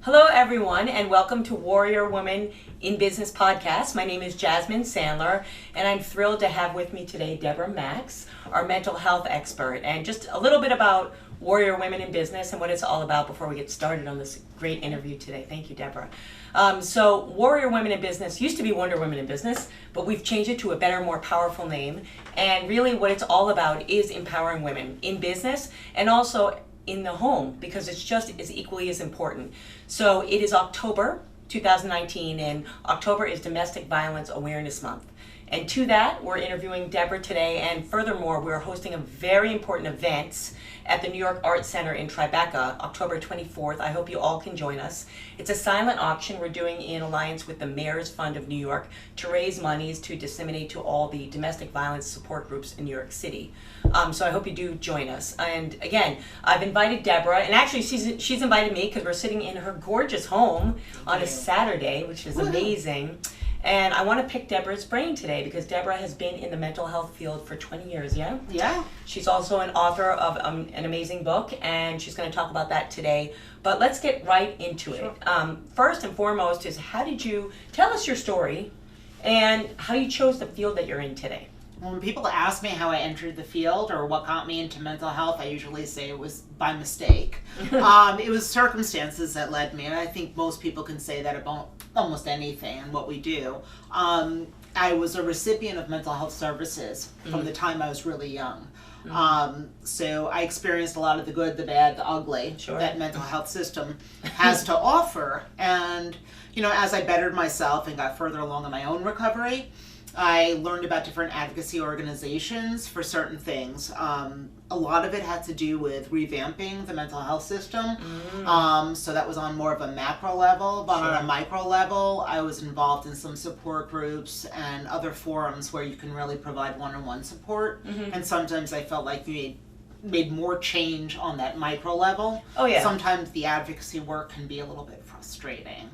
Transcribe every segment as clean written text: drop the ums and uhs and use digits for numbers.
Hello, everyone, and welcome to Warrior Woman in Business podcast. My name is Jasmine Sandler, and I'm thrilled to have with me today Deborah Max, our mental health expert, and just a little bit about Warrior Women in Business and what it's all about before we get started on this great interview today. Thank you, Deborah. So Warrior Women in Business used to be Wonder Women in Business, but we've changed it to a better, more powerful name. And really what it's all about is empowering women in business and also in the home, because it's just as equally as important. So it is October 2019, and October is Domestic Violence Awareness Month. And to that, we're interviewing Deborah today, and furthermore, we're hosting a very important event at the New York Arts Center in Tribeca, October 24th. I hope you all can join us. It's a silent auction we're doing in alliance with the Mayor's Fund of New York to raise monies to disseminate to all the domestic violence support groups in New York City. So I hope you do join us. And again, I've invited Deborah, and actually she's invited me because we're sitting in her gorgeous home on a Saturday, which is amazing. And I want to pick Deborah's brain today because Deborah has been in the mental health field for 20 years, yeah? Yeah. She's also an author of an amazing book, and she's going to talk about that today. But let's get right into it. First and foremost is, how did you tell us your story and how you chose the field that you're in today? When people ask me how I entered the field or what got me into mental health, I usually say it was by mistake. It was circumstances that led me, and I think most people can say that about almost anything and what we do. I was a recipient of mental health services from the time I was really young. So I experienced a lot of the good, the bad, the ugly that mental health system has to offer. And, you know, as I bettered myself and got further along in my own recovery, I learned about different advocacy organizations for certain things. A lot of it had to do with revamping the mental health system. So that was on more of a macro level, but on a micro level, I was involved in some support groups and other forums where you can really provide one-on-one support. And sometimes I felt like you made more change on that micro level. Sometimes the advocacy work can be a little bit frustrating.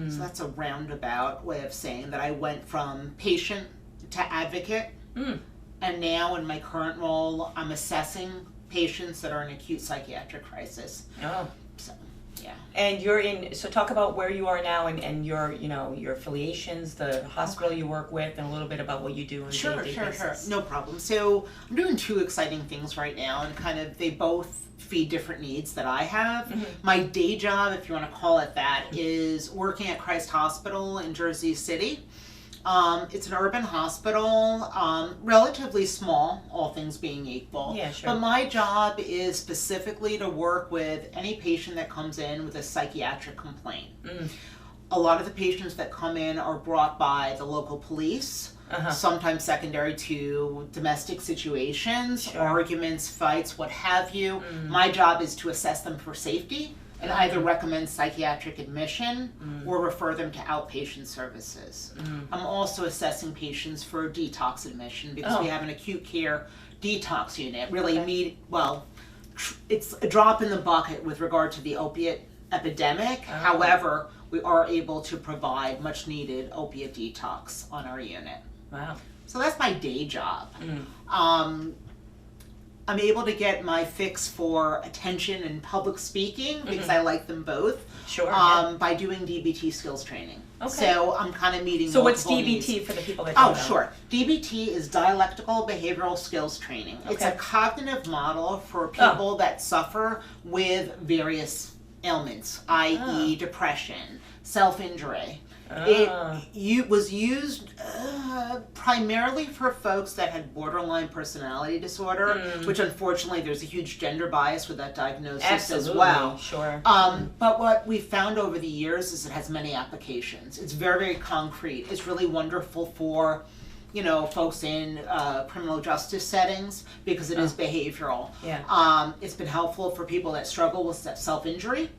So that's a roundabout way of saying that I went from patient to advocate, and now in my current role, I'm assessing patients that are in acute psychiatric crisis. So, yeah. And you're in, so talk about where you are now and your, you know, your affiliations, the hospital you work with, and a little bit about what you do on a day-to-day basis. No problem. So I'm doing two exciting things right now, and kind of they both feed different needs that I have. My day job, if you want to call it that, is working at Christ Hospital in Jersey City. It's an urban hospital, relatively small, all things being equal. But my job is specifically to work with any patient that comes in with a psychiatric complaint. A lot of the patients that come in are brought by the local police, sometimes secondary to domestic situations, arguments, fights, what have you. My job is to assess them for safety and either recommend psychiatric admission or refer them to outpatient services. I'm also assessing patients for detox admission because we have an acute care detox unit. Really it's a drop in the bucket with regard to the opiate epidemic. However, we are able to provide much needed opiate detox on our unit. Wow. So that's my day job. I'm able to get my fix for attention and public speaking because I like them both. By doing DBT skills training. So I'm kind of meeting. So what's DBT needs for the people that don't know? DBT is dialectical behavioral skills training. It's a cognitive model for people that suffer with various ailments, i.e. depression, self-injury. It was used primarily for folks that had borderline personality disorder, which unfortunately there's a huge gender bias with that diagnosis as well. But what we found over the years is it has many applications. It's very, very concrete. It's really wonderful for, you know, folks in criminal justice settings because it is behavioral. It's been helpful for people that struggle with self-injury.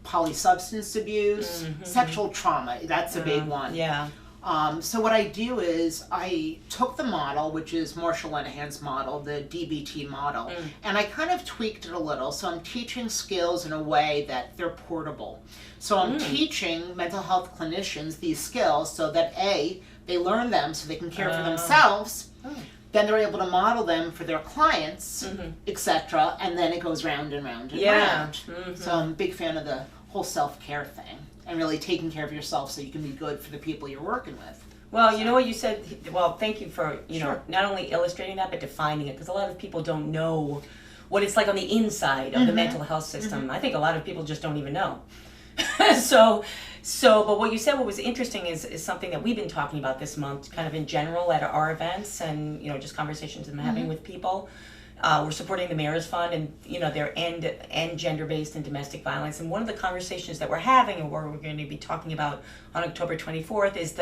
Polysubstance abuse, sexual trauma, that's a big one. So what I do is I took the model, which is Marshall Lenahan's model, the DBT model, and I kind of tweaked it a little. So I'm teaching skills in a way that they're portable. So I'm teaching mental health clinicians these skills so that A, they learn them so they can care for themselves. Then they're able to model them for their clients, etc. And then it goes round and round and round. So I'm a big fan of the whole self-care thing and really taking care of yourself so you can be good for the people you're working with. Well, you know what you said, well, thank you for, you know, Sure. not only illustrating that, but defining it, because a lot of people don't know what it's like on the inside of the mental health system. I think a lot of people just don't even know. But what you said, what was interesting is something that we've been talking about this month, kind of in general at our events and, you know, just conversations I'm having with people. We're supporting the Mayor's Fund and, you know, their end gender-based and domestic violence. And one of the conversations that we're having and where we're going to be talking about on October 24th is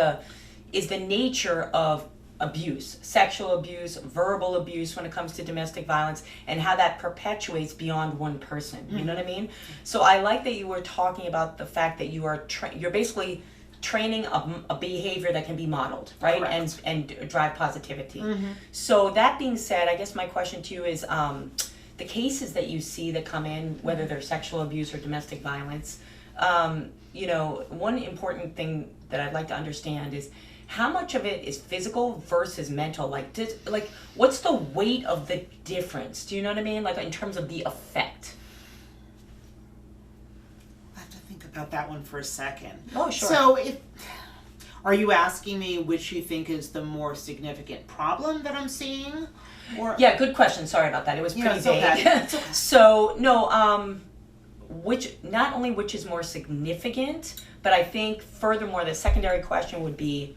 the nature of abuse, sexual abuse, verbal abuse when it comes to domestic violence, and how that perpetuates beyond one person. You know what I mean? So I like that you were talking about the fact that you are you're basically training a behavior that can be modeled, right? Correct. And drive positivity. So that being said, I guess my question to you is the cases that you see that come in, whether they're sexual abuse or domestic violence, you know, one important thing that I'd like to understand is how much of it is physical versus mental? Like, what's the weight of the difference? Do you know what I mean? Like, in terms of the effect. I have to think about that one for a second. Oh, sure. So, are you asking me which you think is the more significant problem that I'm seeing? Or Yeah, good question. Sorry about that. It was pretty it's vague. okay. It's okay. So, no, not only which is more significant, but I think furthermore, the secondary question would be,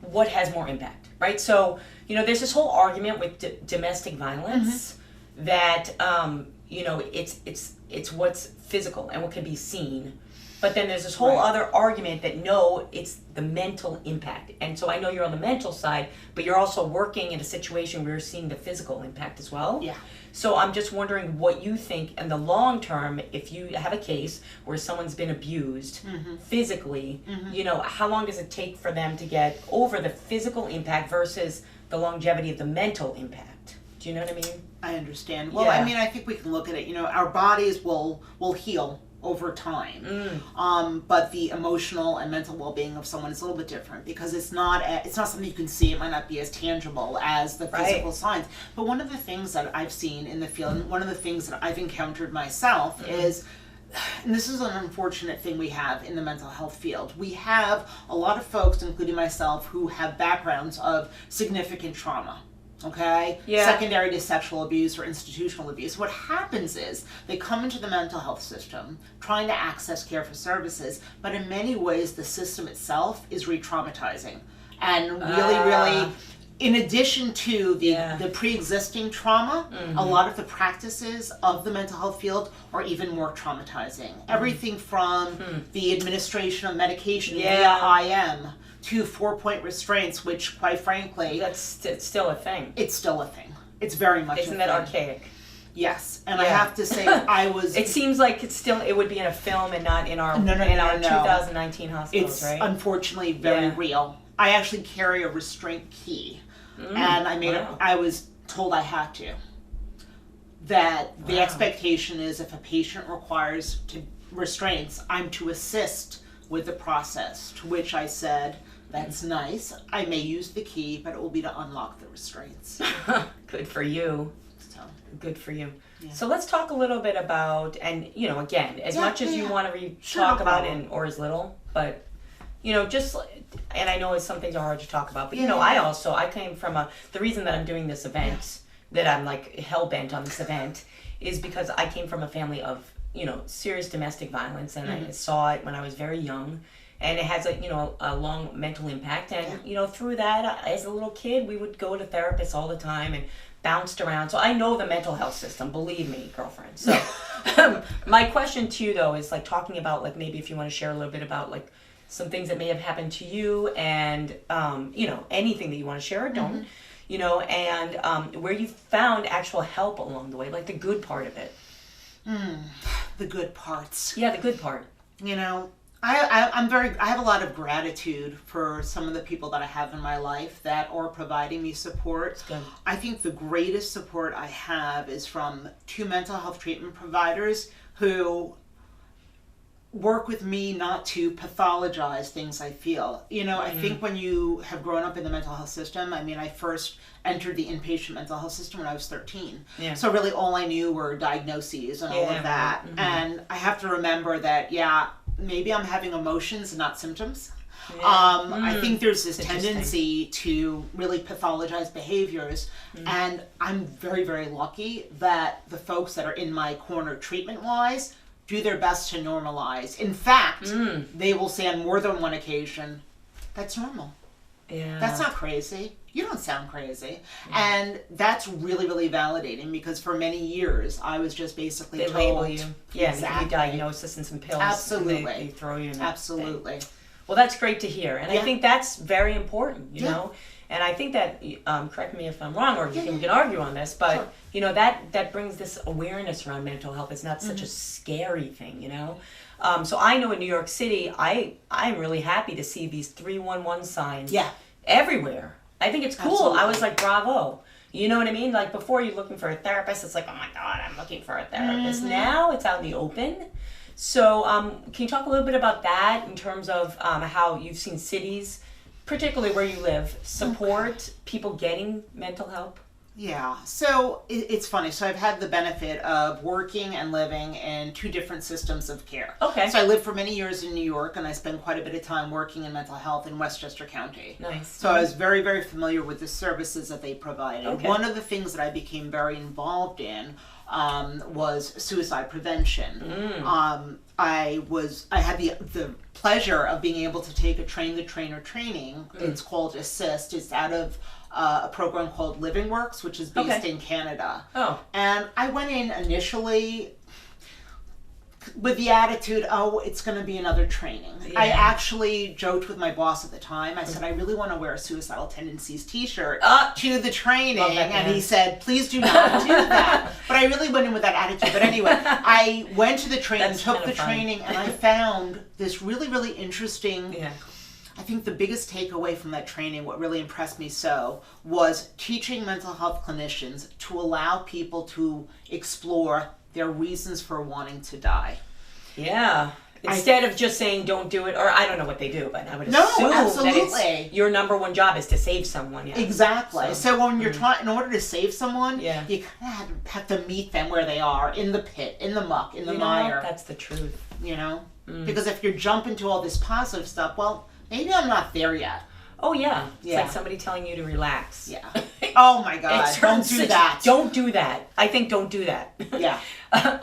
what has more impact, right? So, you know, there's this whole argument with domestic violence that, you know, it's what's physical and what can be seen. But then there's this whole other argument that no, it's the mental impact. And so I know you're on the mental side, but you're also working in a situation where you're seeing the physical impact as well. Yeah. So I'm just wondering what you think in the long term, if you have a case where someone's been abused physically, you know, how long does it take for them to get over the physical impact versus the longevity of the mental impact? Do you know what I mean? I understand. Well, Yeah. I mean, I think we can look at it. You know, our bodies will heal over time, but the emotional and mental well-being of someone is a little bit different because it's not something you can see. It might not be as tangible as the physical signs. But one of the things that I've seen in the field, and one of the things that I've encountered myself is, and this is an unfortunate thing we have in the mental health field, we have a lot of folks, including myself, who have backgrounds of significant trauma. Okay? Yeah. Secondary to sexual abuse or institutional abuse. What happens is they come into the mental health system trying to access care for services, but in many ways the system itself is re-traumatizing. And really, in addition to the pre-existing trauma, a lot of the practices of the mental health field are even more traumatizing. Everything from the administration of medication via IM to 4-point restraints, which, quite frankly, It's still a thing. it's still a thing. It's very much Isn't a that thing. archaic? Yes, and I have to say, I was. It seems like it would be in a film and not in our No. 2019 hospitals, It's right? unfortunately very real. I actually carry a restraint key, and I was told I had to. That the expectation is if a patient requires restraints, I'm to assist with the process. To which I said, "That's nice. I may use the key, but it will be to unlock the restraints." Good for you. So. Good for you. Yeah. So let's talk a little bit about, and you know, again, as much as you want to talk about it, or as little, but you know, just, and I know some things are hard to talk about, but you know, I came from the reason that I'm doing this event, that I'm like hell bent on this event, is because I came from a family of, you know, serious domestic violence, and I saw it when I was very young, and it has a long mental impact, and you know, through that, as a little kid, we would go to therapists all the time and bounced around. So I know the mental health system, believe me, girlfriend. So my question to you though is like talking about, like, maybe if you want to share a little bit about like some things that may have happened to you, and you know, anything that you want to share or don't, you know, and where you found actual help along the way, like the good part of it. The good parts. Yeah, the good part. You know, I have a lot of gratitude for some of the people that I have in my life that are providing me support. Good. I think the greatest support I have is from 2 mental health treatment providers who work with me not to pathologize things I feel. I think when you have grown up in the mental health system, I first entered the inpatient mental health system when I was 13. Yeah. So really all I knew were diagnoses and all of that. Right. And I have to remember that, maybe I'm having emotions and not symptoms. Yeah. I think there's this tendency to really pathologize behaviors, and I'm very, very lucky that the folks that are in my corner treatment-wise do their best to normalize. In fact, they will say on more than one occasion, that's normal. Yeah. That's not crazy. You don't sound crazy. And that's really, really validating, because for many years I was just basically They told. label you. Yeah, Exactly. you diagnosis and some pills. Absolutely. And they throw you in that Absolutely. thing. Well, that's great to hear. And I think that's very important, you know? And I think that, correct me if I'm wrong, or we can argue on this, but, that brings this awareness around mental health. It's not such a scary thing, So I know in New York City, I'm really happy to see these 311 signs everywhere. I think it's cool. Absolutely. I was like, bravo. You know what I mean? Like, before you're looking for a therapist, it's like, oh my God, I'm looking for a therapist. Now it's out in the open. So can you talk a little bit about that in terms of how you've seen cities, particularly where you live, support people getting mental help? Yeah, so it's funny. So I've had the benefit of working and living in two different systems of care. Okay. So I lived for many years in New York, and I spent quite a bit of time working in mental health in Westchester County. Nice. So I was very, very familiar with the services that they provided. Okay. One of the things that I became very involved in was suicide prevention. I had the pleasure of being able to take a train the trainer training. It's called Assist. It's out of a program called Living Works, which is based in Canada. Oh. And I went in initially with the attitude, it's going to be another training. Yeah. I actually joked with my boss at the time. I said, I really want to wear a Suicidal Tendencies t-shirt to the training. And he said, please do not do that. But I really went in with that attitude. But anyway, I went to the training, took the training, and I found this really, really interesting... Yeah. I think the biggest takeaway from that training, what really impressed me was teaching mental health clinicians to allow people to explore their reasons for wanting to die. Yeah. Instead of just saying don't do it, or I don't know what they do, but I would No, assume absolutely. that your number one job is to save someone. Yeah. Exactly. So when you're in order to save someone, you kind of have to meet them where they are, in the pit, in the muck, in the mire. That's the truth. Because if you're jumping to all this positive stuff, well, maybe I'm not there yet. Oh, yeah. It's like somebody telling you to relax. Yeah. Oh, my God. Don't do that. Don't do that. I think don't do that. Yeah.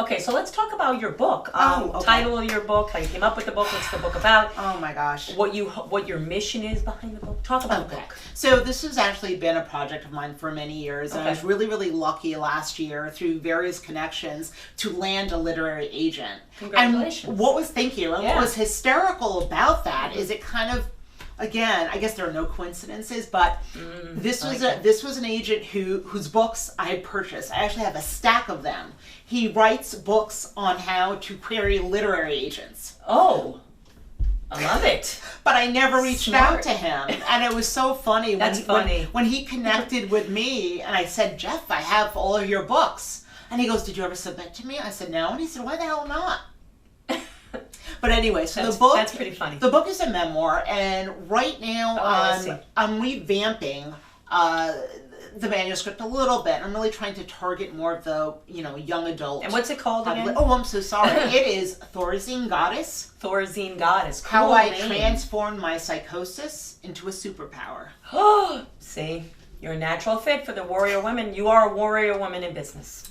Okay, so let's talk about your book. Okay. Title of your book, how you came up with the book, what's the book about? Oh, my gosh. What your mission is behind the book. Talk about the book. So this has actually been a project of mine for many years. And I was really, really lucky last year through various connections to land a literary agent. Congratulations. And what was hysterical about that is it kind of, again, I guess there are no coincidences, but this was an agent whose books I had purchased. I actually have a stack of them. He writes books on how to query literary agents. Oh, I love it. But I never reached out to him, and it was so funny. When he connected with me, and I said, Jeff, I have all of your books, and he goes, did you ever submit to me? I said, no, and he said, why the hell not? But anyway, so that's pretty funny. The book is a memoir, and right now I'm revamping the manuscript a little bit. I'm really trying to target more of the young adult. And what's it called again? Oh, I'm so sorry. It is Thorazine Goddess. Thorazine Goddess. Cool How I name. transformed my psychosis into a superpower. Oh, see, you're a natural fit for the Warrior Woman. You are a Warrior Woman in business.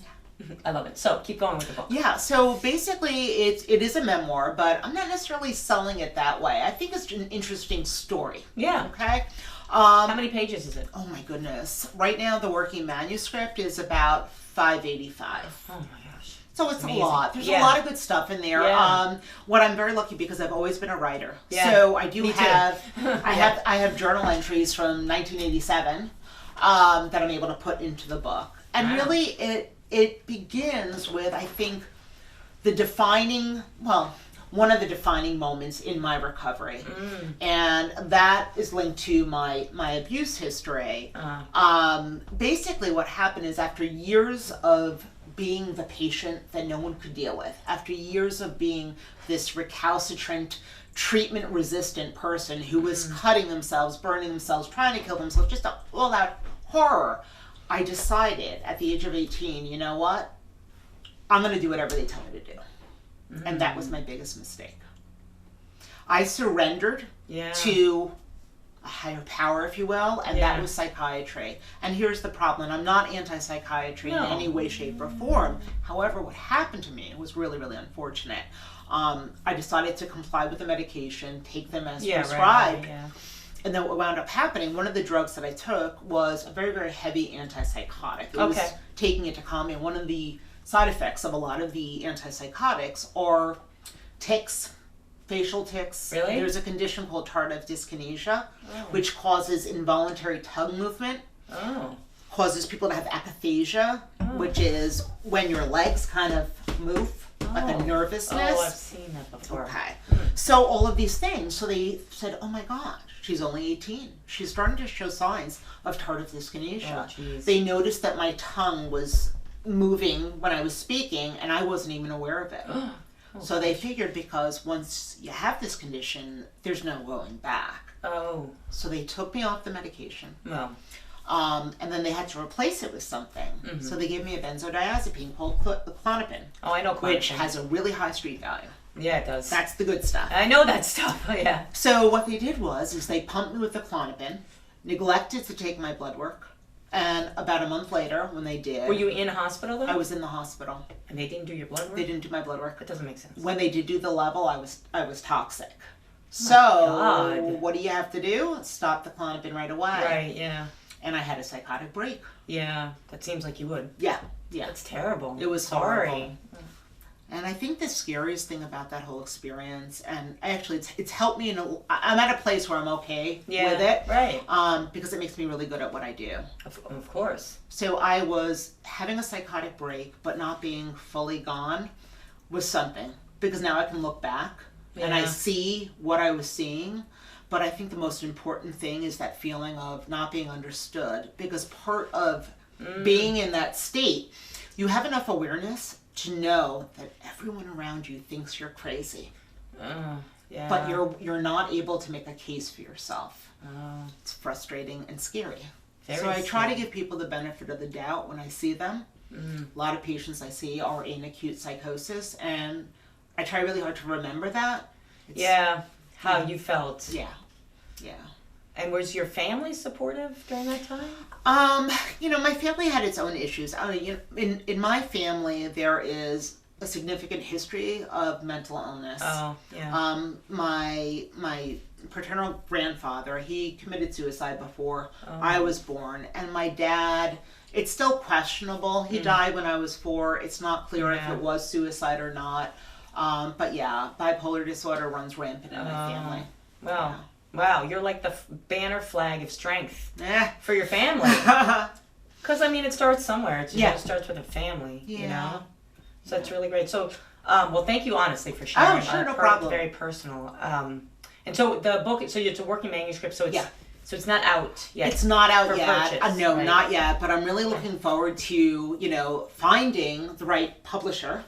I love it. So keep going with the book. Yeah, so basically it is a memoir, but I'm not necessarily selling it that way. I think it's an interesting story. Yeah. Okay? How many pages is it? Oh my goodness. Right now the working manuscript is about 585. Oh my gosh. So it's amazing. a lot. There's a lot of good stuff in there. Yeah. What I'm very lucky because I've always been a writer. Yeah. So I do Me too. have I have journal entries from 1987 that I'm able to put into the book. And really it begins with, I think, one of the defining moments in my recovery. And that is linked to my abuse history. Basically what happened is after years of being the patient that no one could deal with. After years of being this recalcitrant, treatment-resistant person who was cutting themselves, burning themselves, trying to kill themselves, just all out horror, I decided at the age of 18, you know what? I'm going to do whatever they tell me to do. And that was my biggest mistake. I surrendered to a higher power, if you will, and that was psychiatry. And here's the problem. I'm not anti-psychiatry in any way, shape, or form. However, what happened to me was really, really unfortunate. I decided to comply with the medication, take them as prescribed. And then what wound up happening, one of the drugs that I took was a very, very heavy antipsychotic. It was taking it to calm me. And one of the side effects of a lot of the antipsychotics are tics, facial tics. Really? There's a condition called tardive dyskinesia, which causes involuntary tongue movement, causes people to have akathisia, which is when your legs kind of move, like a nervousness. Oh, I've seen that before. Okay. So all of these things. So they said, oh my gosh, she's only 18. She's starting to show signs of tardive dyskinesia. They noticed that my tongue was moving when I was speaking, and I wasn't even aware of it. So they figured because once you have this condition, there's no going back. So they took me off the medication. And then they had to replace it with something. So they gave me a benzodiazepine called Clonopin. Oh, I know Clonopin. Which has a really high street value. Yeah, it does. That's the good stuff. I know that stuff, yeah. So what they did is they pumped me with the Clonopin, neglected to take my blood work, and about a month later, when they did... Were you in hospital, though? I was in the hospital. And they didn't do your blood work? They didn't do my blood work. That doesn't make sense. When they did do the level, I was toxic. So, what do you have to do? Stop the Clonopin right away. Right, yeah. And I had a psychotic break. Yeah, that seems like you would. Yeah. That's terrible. It was horrible. And I think the scariest thing about that whole experience, and actually it's helped me I'm at a place where I'm okay with it. Right. Because it makes me really good at what I do. Of course. So I was having a psychotic break, but not being fully gone was something. Because now I can look back and I see what I was seeing. But I think the most important thing is that feeling of not being understood. Because part of being in that state, you have enough awareness to know that everyone around you thinks you're crazy. But you're not able to make a case for yourself. It's frustrating and scary. So I try to give people the benefit of the doubt when I see them. A lot of patients I see are in acute psychosis, and I try really hard to remember that. How you felt. Yeah. And was your family supportive during that time? My family had its own issues. In my family, there is a significant history of mental illness. My paternal grandfather, he committed suicide before I was born, and my dad, it's still questionable. He died when I was 4. It's not clear if it was suicide or not. But bipolar disorder runs rampant in my family. Wow, you're like the banner flag of strength for your family. Because, it starts somewhere. It starts with a family, you know? So it's really great. So, thank you, honestly, for sharing. Oh, sure, no problem. Very personal. And so the book, so it's a working manuscript, so it's not out yet. It's not out yet. Purchase, No, right? not yet. But I'm really looking forward to, finding the right publisher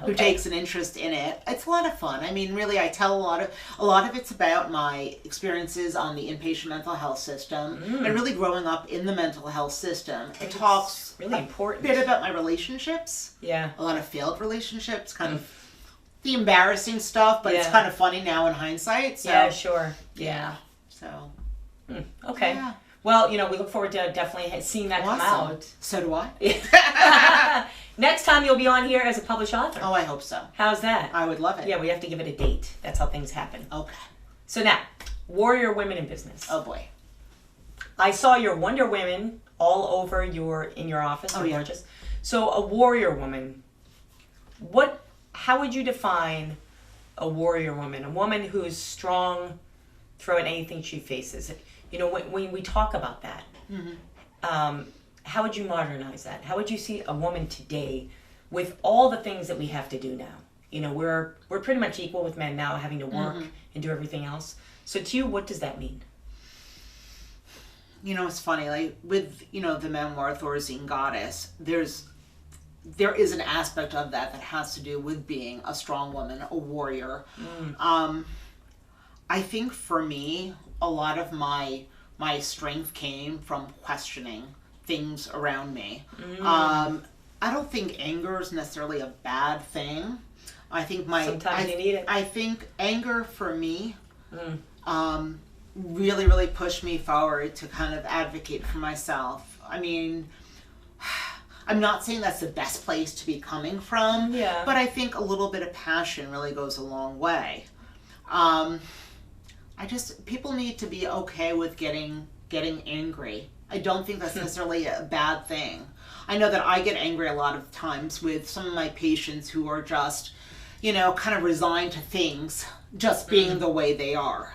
who takes an interest in it. It's a lot of fun. Really, I tell a lot of it's about my experiences on the inpatient mental health system and really growing up in the mental health system. It talks really important. A bit about my relationships. Yeah. A lot of failed relationships, kind of the embarrassing stuff, but it's kind of funny now in hindsight. So, yeah, sure. Yeah. So. Okay. Yeah. Well, we look forward to definitely seeing that come out. So do I. Next time you'll be on here as a published author. Oh, I hope so. How's that? I would love it. Yeah, we have to give it a date. That's how things happen. Okay. So now, Warrior Women in Business. Oh boy. I saw your Wonder Women all over in your office. Oh, yeah. Gorgeous. So a warrior woman, how would you define a warrior woman? A woman who's strong throughout anything she faces. When we talk about that, how would you modernize that? How would you see a woman today with all the things that we have to do now? We're pretty much equal with men now, having to work and do everything else. So to you, what does that mean? It's funny, with, the memoir Thorazine Goddess, there's there is an aspect of that has to do with being a strong woman, a warrior. I think for me, a lot of my strength came from questioning things around me. I don't think anger is necessarily a bad thing. I think sometimes you need it. I think anger for me really, really pushed me forward to kind of advocate for myself. I mean, I'm not saying that's the best place to be coming from, but I think a little bit of passion really goes a long way. People need to be okay with getting angry. I don't think that's necessarily a bad thing. I know that I get angry a lot of times with some of my patients who are just, kind of resigned to things just being the way they are.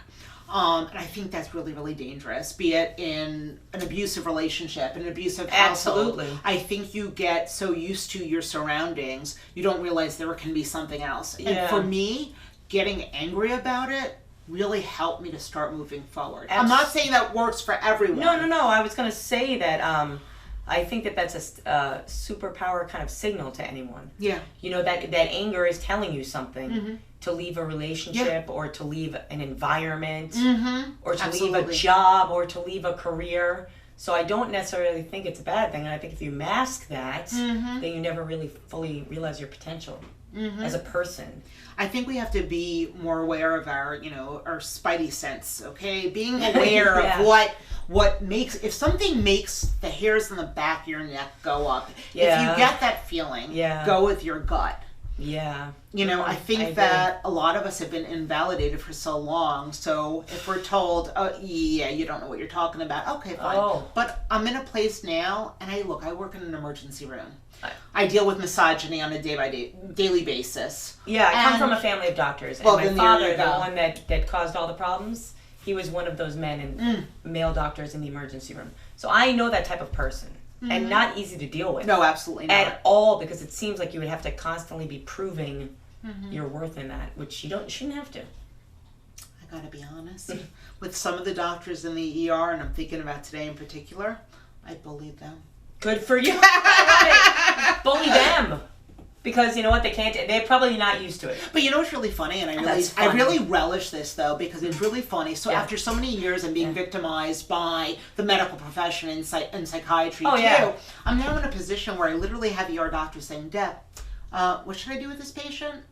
And I think that's really, really dangerous, be it in an abusive relationship, an abusive household. Absolutely. I think you get so used to your surroundings, you don't realize there can be something else. And for me, getting angry about it really helped me to start moving forward. I'm not saying that works for everyone. No. I was going to say that I think that that's a superpower kind of signal to anyone. Yeah. That anger is telling you something. To leave a relationship or to leave an environment or to leave a job or to leave a career. So I don't necessarily think it's a bad thing. And I think if you mask that, then you never really fully realize your potential as a person. I think we have to be more aware of our spidey sense, okay? Being aware of what makes, if something makes the hairs on the back of your neck go up, if you get that feeling, go with your gut. Yeah. I think that a lot of us have been invalidated for so long. So if we're told, you don't know what you're talking about. Okay, fine. But I'm in a place now, and I work in an emergency room. I deal with misogyny on a daily basis. Yeah, I come from a family of doctors. And my father, the one that caused all the problems, he was one of those men and male doctors in the emergency room. So I know that type of person. And not easy to deal with. No, absolutely not. At all, because it seems like you would have to constantly be proving your worth in that, which you shouldn't have to. I gotta be honest. With some of the doctors in the ER, and I'm thinking about today in particular, I bullied them. Good for you. Bully them. Because you know what, they're probably not used to it. But you know what's really funny, and I really relish this though, because it's really funny. So after so many years of being victimized by the medical profession and psychiatry too, I'm now in a position where I literally have ER doctors saying, Deb, what should I do with this patient?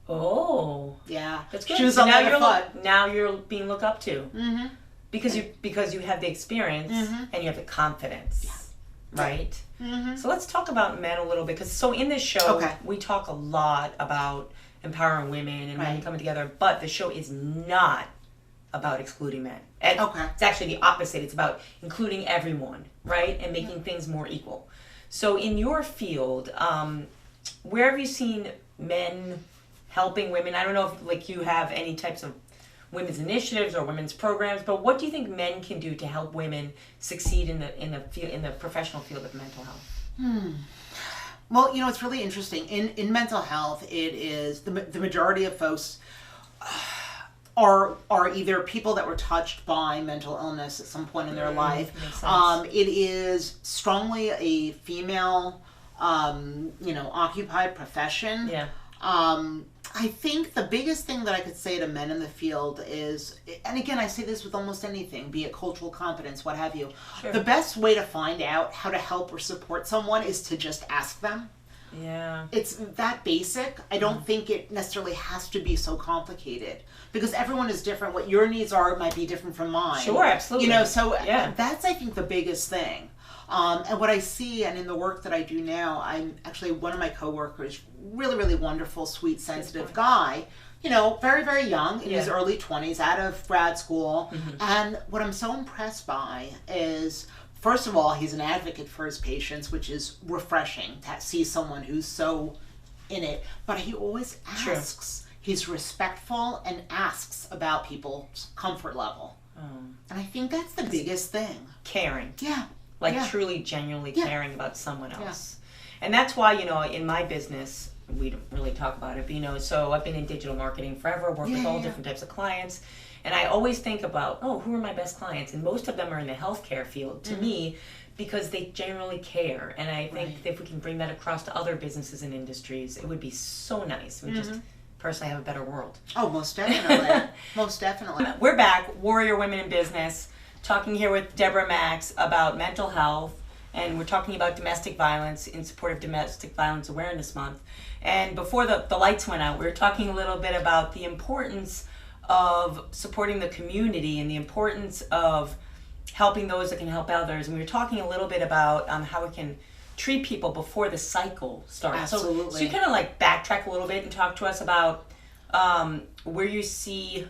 Oh. Yeah. That's good. Shoes so on the foot. Now you're being looked up to. Because you have the experience and you have the confidence. Yeah. Right? So let's talk about men a little bit, because in this show we talk a lot about empowering women and women coming together, but the show is not about excluding men. And it's actually the opposite. It's about including everyone, right? And making things more equal. So in your field, where have you seen men helping women? I don't know if you have any types of women's initiatives or women's programs, but what do you think men can do to help women succeed in the professional field of mental health? Well, it's really interesting. In mental health, it is the majority of folks are either people that were touched by mental illness at some point in their life. It is strongly a female, occupied profession. Yeah. I think the biggest thing that I could say to men in the field is, and again, I say this with almost anything, be it cultural competence, what have you, the best way to find out how to help or support someone is to just ask them. Yeah. It's that basic. I don't think it necessarily has to be so complicated, because everyone is different. What your needs are might be different from mine. Sure, absolutely. That's, I think, the biggest thing. And what I see, and in the work that I do now, I'm actually one of my coworkers, really, really wonderful, sweet, sensitive guy, very, very young, in his early 20s, out of grad school. And what I'm so impressed by is, first of all, he's an advocate for his patients, which is refreshing to see someone who's so in it. But he always asks. He's respectful and asks about people's comfort level. And I think that's the biggest thing. Caring. Yeah. Truly, genuinely caring about someone else. And that's why, in my business, we don't really talk about it, but, so I've been in digital marketing forever, work with all different types of clients. And I always think about, who are my best clients? And most of them are in the healthcare field. To me, because they generally care. And I think Right. if we can bring that across to other businesses and industries, it would be so nice. We just personally have a better world. Oh, most definitely. Most definitely. We're back, Warrior Women in Business, talking here with Deborah Max about mental health, and we're talking about domestic violence in support of Domestic Violence Awareness Month. And before the lights went out, we were talking a little bit about the importance of supporting the community and the importance of helping those that can help others. And we were talking a little bit about how we can treat people before the cycle starts. Absolutely. So you kind of like backtrack a little bit and talk to us about where you see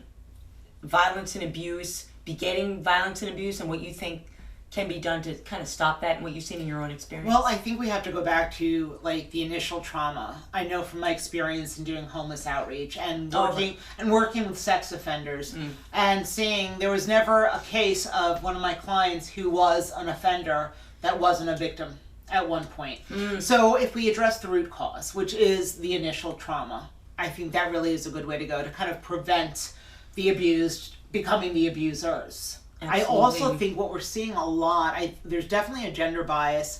violence and abuse, begetting violence and abuse, and what you think can be done to kind of stop that, and what you've seen in your own experience. Well, I think we have to go back to like the initial trauma. I know from my experience in doing homeless outreach and working with sex offenders and seeing there was never a case of one of my clients who was an offender that wasn't a victim at one point. So if we address the root cause, which is the initial trauma, I think that really is a good way to go to kind of prevent the abused becoming the abusers. Absolutely. I also think what we're seeing a lot, there's definitely a gender bias.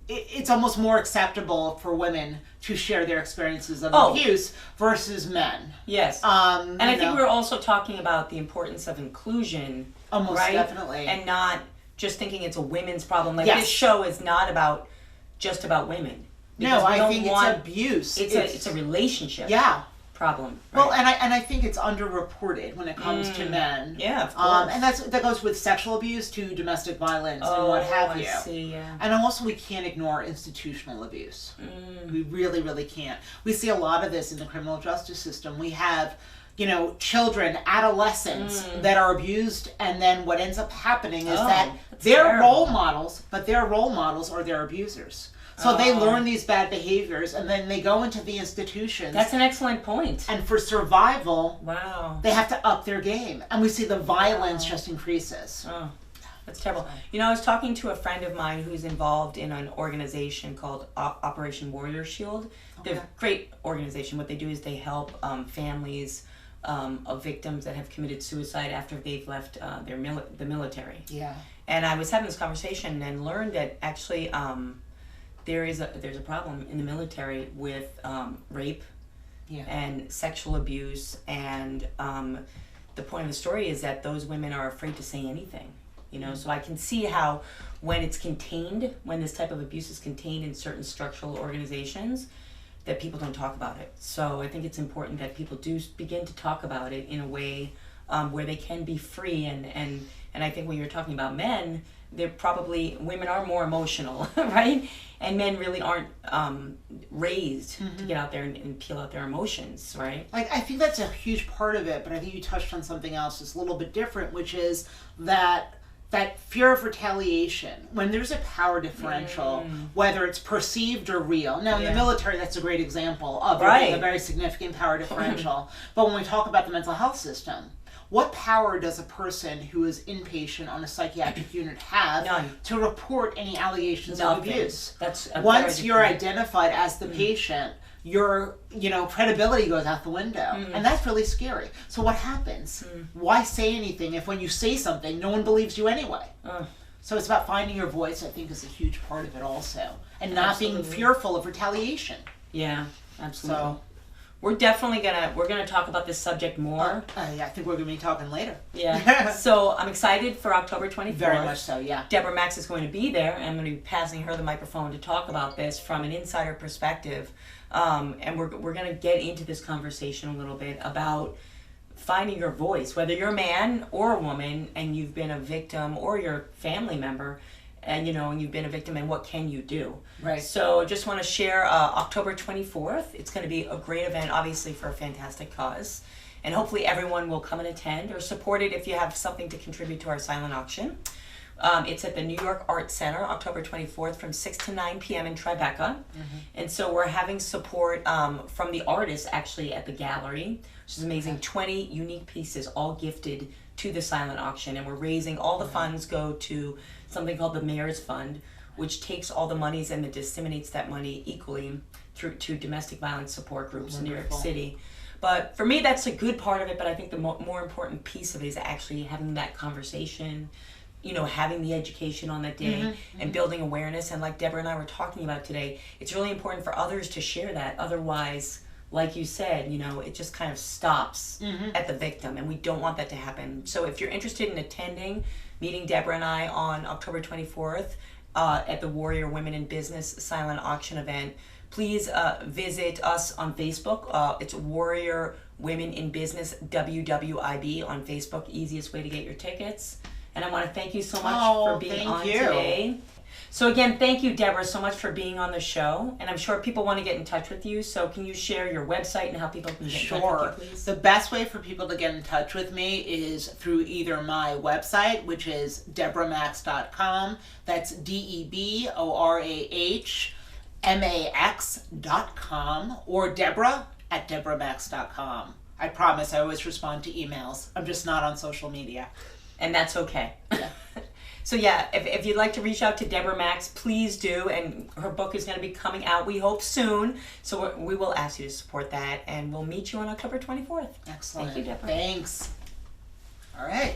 It's almost more acceptable for women to share their experiences of abuse versus men. Yes. And I think we're also talking about the importance of inclusion. Almost definitely. And not just thinking it's a women's problem. Like Yes. this show is not just about women. No, I think it's abuse. It's a relationship. Yeah. Problem. Right? Well, and I think it's underreported when it comes to men. Yeah, of course. And that goes with sexual abuse to domestic violence and what have you. I see, yeah. And also we can't ignore institutional abuse. We really, really can't. We see a lot of this in the criminal justice system. We have, children, adolescents that are abused, and then what ends up happening is that they're terrible. role models, but their role models are their abusers. So they learn these bad behaviors, and then they go into the institutions. That's an excellent point. And for survival, Wow. they have to up their game. And we see the violence just increases. Oh, that's terrible. I was talking to a friend of mine who's involved in an organization called Operation Warrior Shield. They're a great organization. What they do is they help families of victims that have committed suicide after they've left the military. Yeah. And I was having this conversation and learned that actually there's a problem in the military with rape and sexual abuse, and the point of the story is that those women are afraid to say anything. So I can see how when it's contained, when this type of abuse is contained in certain structural organizations, that people don't talk about it. So I think it's important that people do begin to talk about it in a way where they can be free, and I think when you're talking about men, women are more emotional, right? And men really aren't raised to get out there and peel out their emotions, right? Like, I think that's a huge part of it, but I think you touched on something else that's a little bit different, which is that fear of retaliation. When there's a power differential, whether it's perceived or real. Now, in the military, that's a great example of there being a very significant power differential. But when we talk about the mental health system, what power does a person who is inpatient on a psychiatric unit have to report any allegations of abuse? That's once you're identified as the patient, your credibility goes out the window, and that's really scary. So what happens? Why say anything if when you say something, no one believes you anyway? So it's about finding your voice. I think is a huge part of it also, and not being fearful of retaliation. Yeah, absolutely. So we're definitely gonna talk about this subject more. I think we're gonna be talking later. Yeah. So I'm excited for October 24th. Very much so. Yeah. Deborah Max is going to be there, and I'm going to be passing her the microphone to talk about this from an insider perspective. And we're going to get into this conversation a little bit about finding your voice, whether you're a man or a woman and you've been a victim, or you're a family member and you've been a victim, and what can you do? Right. So just want to share October 24th. It's going to be a great event, obviously for a fantastic cause. And hopefully everyone will come and attend or support it if you have something to contribute to our silent auction. It's at the New York Art Center, October 24th from 6 to 9 p.m. in Tribeca. And so we're having support from the artists actually at the gallery, which is amazing. 20 unique pieces, all gifted to the silent auction. And we're raising, all the funds go to something called the Mayor's Fund, which takes all the monies and disseminates that money equally through to domestic violence support groups in New York City. But for me, that's a good part of it. But I think the more important piece of it is actually having that conversation, having the education on that day and building awareness. And like Deborah and I were talking about today, it's really important for others to share that. Otherwise, like you said, it just kind of stops at the victim, and we don't want that to happen. So if you're interested in attending, meeting Deborah and I on October 24th at the Warrior Women in Business Silent Auction event, please visit us on Facebook. It's Warrior Women in Business WWIB on Facebook, easiest way to get your tickets. And I want to thank you so much for being on today. So again, thank you, Deborah, so much for being on the show. And I'm sure people want to get in touch with you. So can you share your website and how people can get in touch with you, please? The best way for people to get in touch with me is through either my website, which is deborahmax.com. That's DeborahMax.com, or Deborah@deborahmax.com. I promise I always respond to emails. I'm just not on social media. And that's okay. Yeah. So yeah, if you'd like to reach out to Deborah Max, please do. And her book is going to be coming out, we hope, soon. So we will ask you to support that. And we'll meet you on October 24th. Excellent. Thank you, Deborah. Thanks. All right.